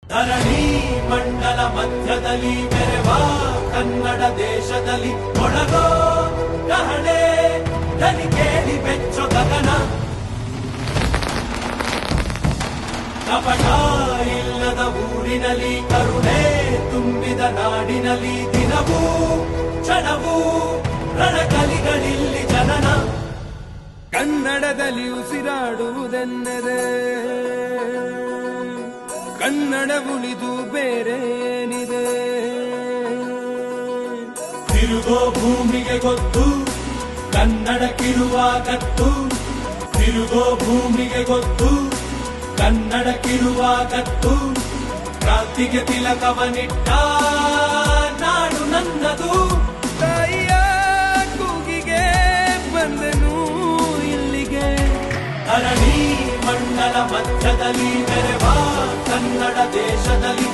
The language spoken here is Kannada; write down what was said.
ಧರಣಿ ಮಂಡಲ ಮಧ್ಯದಲ್ಲಿ ಮೆರೆವ ಕನ್ನಡ ದೇಶದಲ್ಲಿ ಮೊಳಗೋ ಕಹಳೆ ದನಿ ಕೇಳಿ ಬೆಚ್ಚೋ ಗಗನ. ಕಪಟ ಇಲ್ಲದ ಊರಿನಲ್ಲಿ ಕರುಣೆ ತುಂಬಿದ ನಾಡಿನಲ್ಲಿ ದಿನವೂ ಕ್ಷಣವೂ ರಣಕಲಿಗಳಿಲ್ಲಿ ಜನನ. ಕನ್ನಡದಲ್ಲಿ ಉಸಿರಾಡುವುದೆಂದರೆ ಕನ್ನಡ ಉಳಿದು ಬೇರೇನಿದೆ. ತಿರುಗೋ ಭೂಮಿಗೆ ಗೊತ್ತು ಕನ್ನಡಕ್ಕಿರುವ ಗತ್ತು. ತಿರುಗೋ ಭೂಮಿಗೆ ಗೊತ್ತು ಕನ್ನಡಕ್ಕಿರುವ ಗತ್ತು. ಕ್ರಾಂತಿಗೆ ತಿಲಕವನಿಟ್ಟ ನಾಡು ನನ್ನದು. ತಾಯಿಯ ಕೂಗಿಗೆ ಬಂದನು ಇಲ್ಲಿಗೆ. ಧರಣಿ ಮಂಡಲ ಮಧ್ಯದಲ್ಲಿ ಮೆರೆವ ಕನ್ನಡ ದೇಶದಲ್ಲಿ